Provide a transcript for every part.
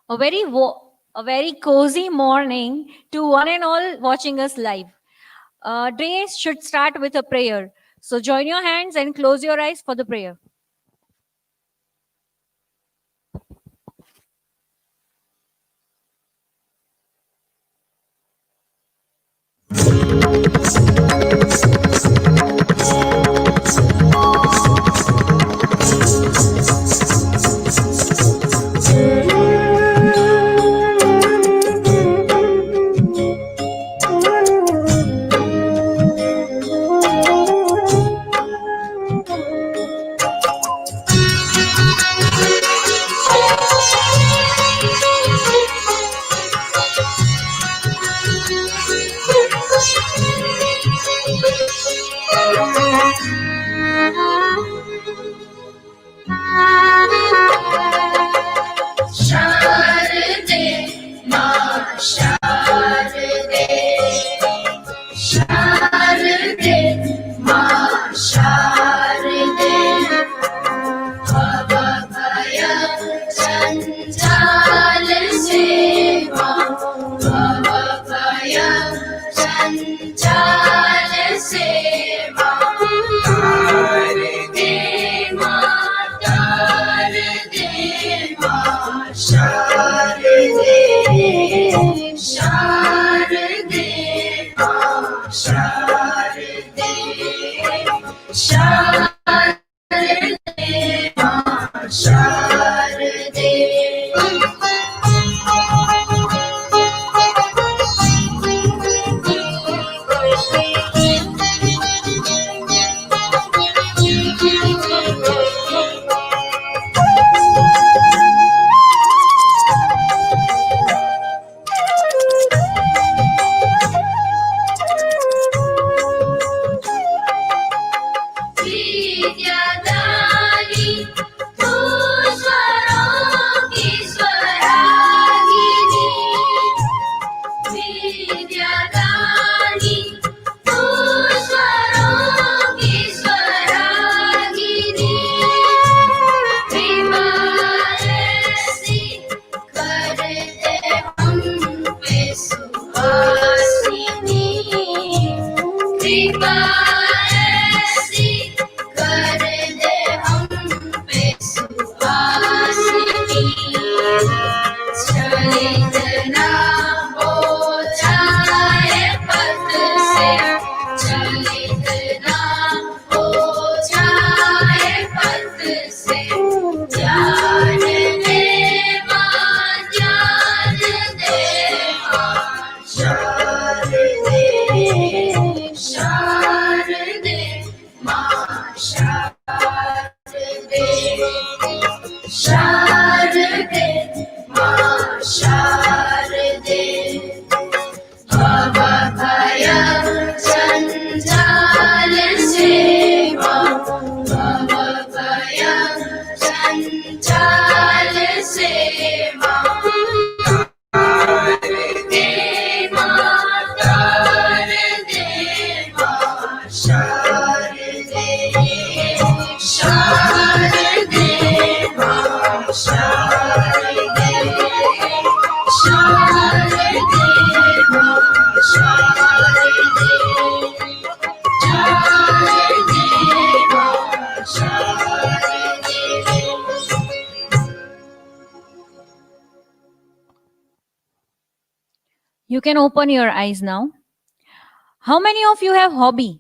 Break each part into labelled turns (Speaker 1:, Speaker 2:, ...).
Speaker 1: A very cozy morning to one and all watching us live. Day should start with a prayer. So join your hands and close your eyes for the prayer.
Speaker 2: Sharade, Ma Sharade, Sharade, Ma Sharade, Bhavaya Chanchal Seva, Bhavaya Chanchal Seva, Tarde Ma Tarde Ma Sharade, Sharade Ma Sharade, Sharade Ma Sharade. Vidyadari, tu swaro ki swaragini. Vidyadari, tu swaro ki swaragini. Kripa ऐसी कर दे हम पे सुहासिनी, कृपा ऐसी कर दे हम पे सुहासिनी। चलित ना हो जाए पथ से, चलित ना हो जाए पथ से, ज्ञान दे मां, ज्ञान दे मां, शारदे, शारदे मां, शारदे, शारदे मां, शारदे, भवभय जंजाल सेवा, भवभय जंजाल सेवा, तारदे मां, तारदे मां, शारदे, शारदे मां, शारदे, शारदे मां, शारदे, शारदे मां, शारदे.
Speaker 1: You can open your eyes now. How many of you have hobby?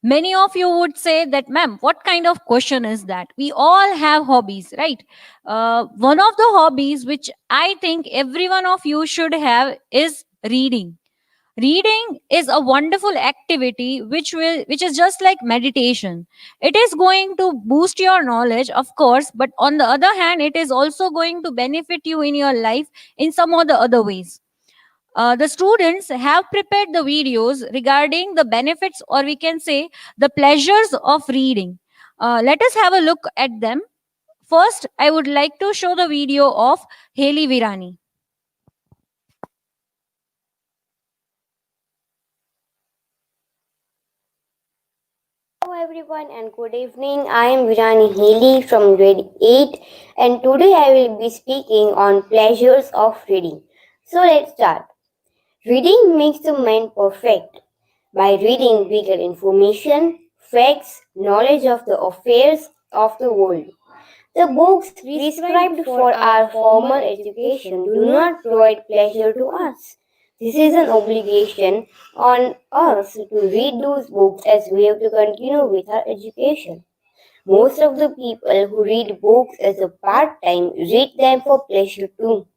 Speaker 1: Many of you would say that, ma'am, what kind of question is that? We all have hobbies, right? One of the hobbies which I think every one of you should have is reading. Reading is a wonderful activity which is just like meditation. It is going to boost your knowledge, of course, but on the other hand, it is also going to benefit you in your life in some or the other ways. The students have prepared the videos regarding the benefits, or we can say the pleasures of reading. Let us have a look at them. First, I would like to show the video of Haley Virani.
Speaker 3: Hello everyone and good evening. I am Virani Haley from grade 8 and today I will be speaking on pleasures of reading. So let's start. Reading makes the mind perfect. By reading we get information, facts, knowledge of the affairs of the world. The books prescribed for our formal education do not provide pleasure to us. This is an obligation on us to read those books as we have to continue with our education. Most of the people who read books as a part time read them for pleasure too.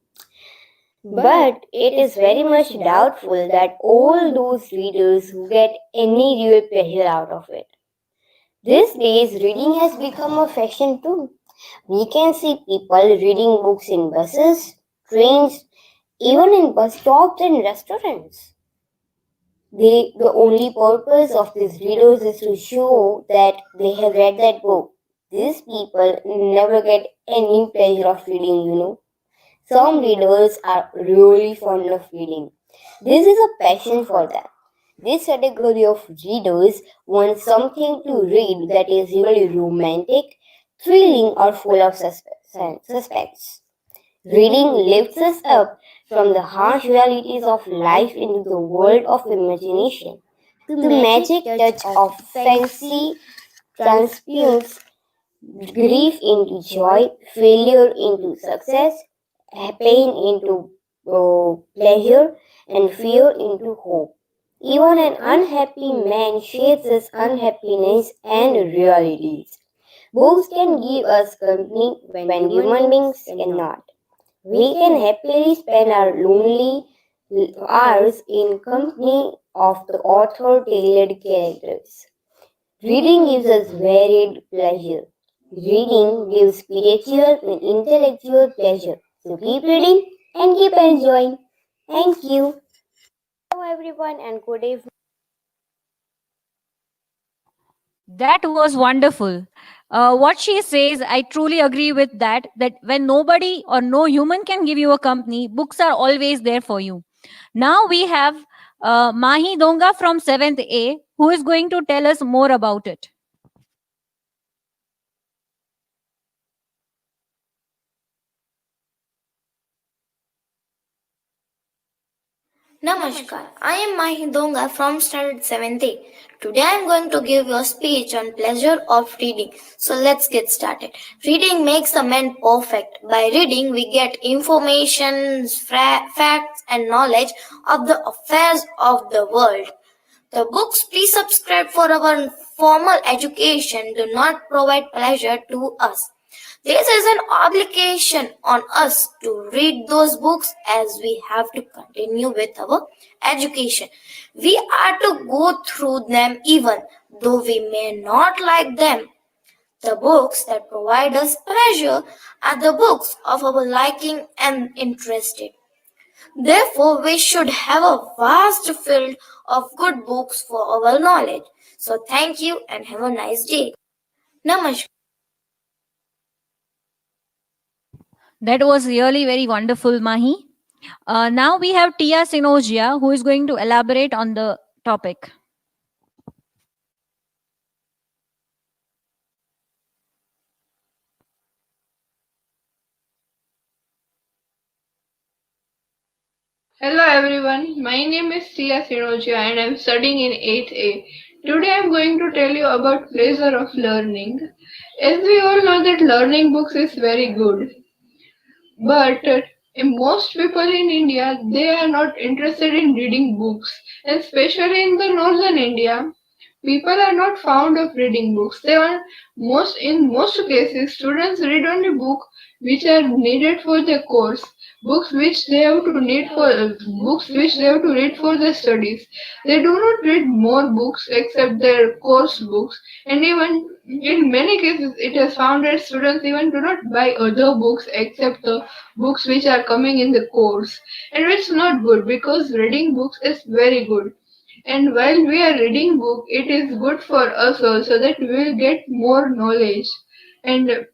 Speaker 3: But it is very much doubtful that all those readers who get any real pleasure out of it. These days, reading has become a fashion too. We can see people reading books in buses, trains, even in bus stops and restaurants. The only purpose of these readers is to show that they have read that book. These people never get any pleasure of reading. Some readers are really fond of reading. This is a passion for them. This category of readers want something to read that is really romantic, thrilling, or full of suspense. Reading lifts us up from the harsh realities of life into the world of imagination. The magic touch of fancy transmutes grief into joy, failure into success, pain into pleasure, and fear into hope. Even an unhappy man shades his unhappiness and realities. Books can give us company when human beings cannot. We can happily spend our lonely hours in company of the author tailored characters. Reading gives us varied pleasure. Reading gives spiritual and intellectual pleasure. So keep reading and keep enjoying. Thank you. Hello everyone and good evening.
Speaker 1: That was wonderful. What she says, I truly agree with that. That when nobody or no human can give you a company, books are always there for you. Now we have Mahi Donga from 7th A, who is going to tell us more about it.
Speaker 4: Namaskar, I am Mahi Donga from Standard 7th. Today I am going to give you a speech on pleasure of reading. So let's get started. Reading makes a man perfect. By reading we get information, facts and knowledge of the affairs of the world. The books pre-subscribed for our formal education do not provide pleasure to us. This is an obligation on us to read those books as we have to continue with our education. We are to go through them even though we may not like them. The books that provide us pleasure are the books of our liking and interest. Therefore, we should have a vast field of good books for our knowledge. So, thank you and have a nice day. Namaskar.
Speaker 1: That was really very wonderful, Mahi. Now we have Tia Sinojia, who is going to elaborate on the topic.
Speaker 5: Hello everyone, my name is Sia Sinoja and I'm studying in 8th A. Today I'm going to tell you about pleasure of learning. As we all know that learning books is very good, but most people in India they are not interested in reading books, and especially in the northern India. People are not fond of reading books. They are in most cases students read only books which are needed for their course, books which they have to read for their studies. They do not read more books except their course books, and even in many cases it is found that students even do not buy other books except the books which are coming in the course, and it's not good because reading books is very good. And while we are reading book, it is good for us also that we will get more knowledge. And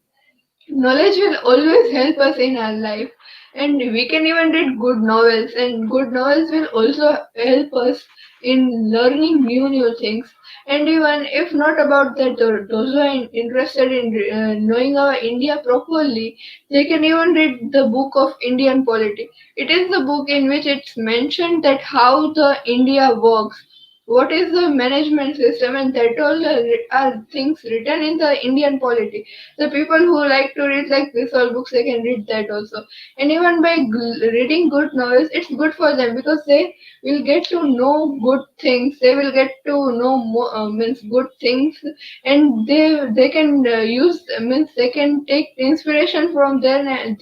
Speaker 5: knowledge will always help us in our life. and we can even read good novels, and good novels will also help us in learning new things. And even if not about that, those who are interested in knowing our India properly, they can even read the book of Indian polity. It is the book in which it's mentioned that how the India works, what is the management system, and that all are things written in the Indian polity. The people who like to read like this all books, they can read that also. And even by reading good novels, it's good for them because they will get to know good things. They will get to know more, means good things, and they can use, means they can take inspiration from them, and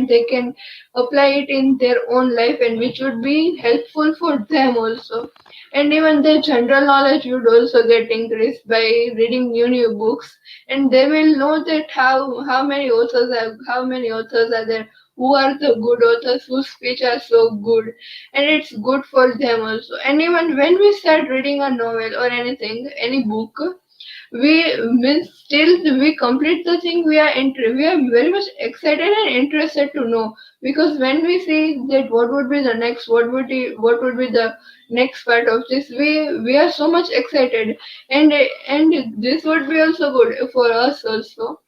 Speaker 5: they can apply it in their own life, and which would be helpful for them also. And even their general knowledge would also get increased by reading new books, and they will know that how many authors are there, who are the good authors whose speech are so good, and it's good for them also. And even when we start reading a novel or anything, any book, we means still we complete the thing, we are very much excited and interested to know, because when we see that what would be the next, what would be the next part of this, we are so much excited, and this would be also good for us also.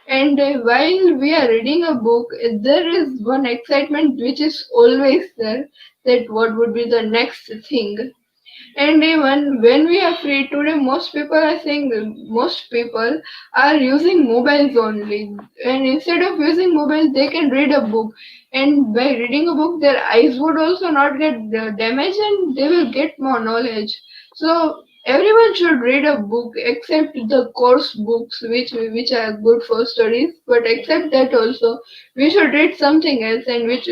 Speaker 5: And while we are reading a book, there is one excitement which is always there, that what would be the next thing. And even when we are free today, most people are using mobiles only. And instead of using mobiles, they can read a book. And by reading a book, their eyes would also not get damaged, and they will get more knowledge. So everyone should read a book except the course books which are good for studies. But except that also, we should read something else, and which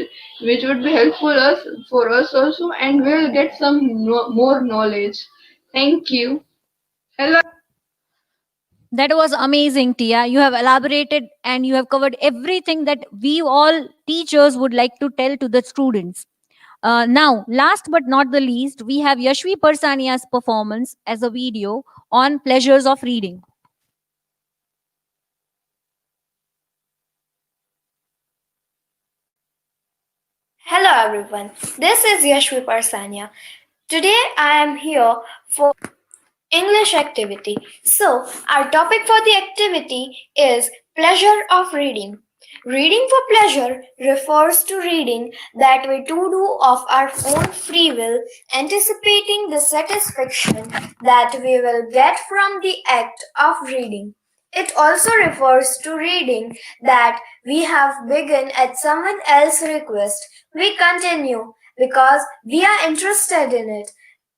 Speaker 5: would be helpful us for us also, and we'll get some more knowledge. Thank you. Hello.
Speaker 1: That was amazing, Tia. You have elaborated and you have covered everything that we all teachers would like to tell to the students. Now, last but not the least, we have Yashvi Parsania's performance as a video on pleasures of reading.
Speaker 4: Hello everyone, this is Yashvi Parsania. Today I am here for English activity. So, our topic for the activity is pleasure of reading. Reading for pleasure refers to reading that we do of our own free will, anticipating the satisfaction that we will get from the act of reading. It also refers to reading that we have begun at someone else's request. We continue because we are interested in it.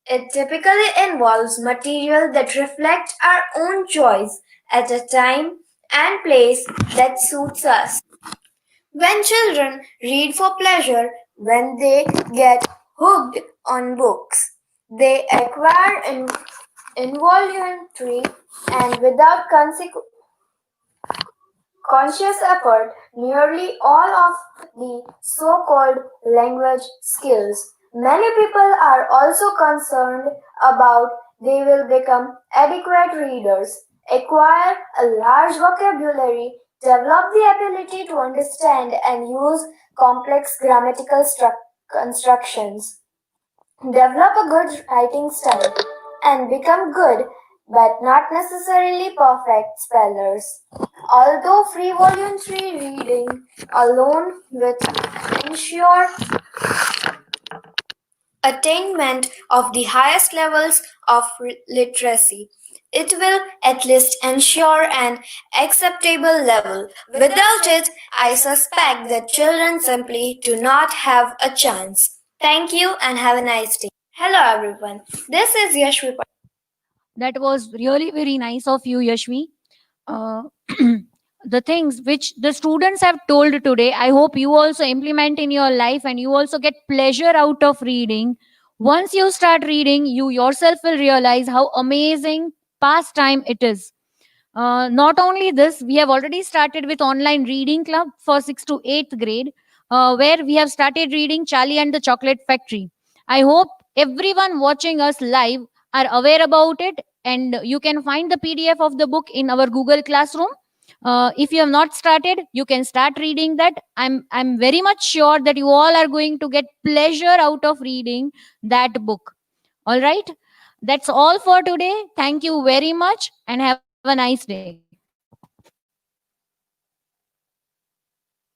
Speaker 4: It typically involves material that reflect our own choice at a time and place that suits us. When children read for pleasure, when they get hooked on books, they acquire involuntary and without conscious effort nearly all of the so called language skills. Many people are also concerned about they will become adequate readers, acquire a large vocabulary, develop the ability to understand and use complex grammatical constructions, develop a good writing style, and become good but not necessarily perfect spellers. Although free voluntary reading alone will ensure attainment of the highest levels of literacy, it will at least ensure an acceptable level. Without it, I suspect that children simply do not have a chance. Thank you and have a nice day. Hello everyone. This is Yashvi.
Speaker 1: That was really very nice of you, Yashvi. Uh, the things which the students have told today, I hope you also implement in your life and you also get pleasure out of reading. Once you start reading, you yourself will realize how amazing pastime it is. Not only this, we have already started with online reading club for 6th to 8th grade, where we have started reading Charlie and the Chocolate Factory. I hope everyone watching us live are aware about it, and you can find the PDF of the book in our Google Classroom. If you have not started, you can start reading that. I'm very much sure that you all are going to get pleasure out of reading that book. All right, that's all for today. Thank you very much and have a nice day.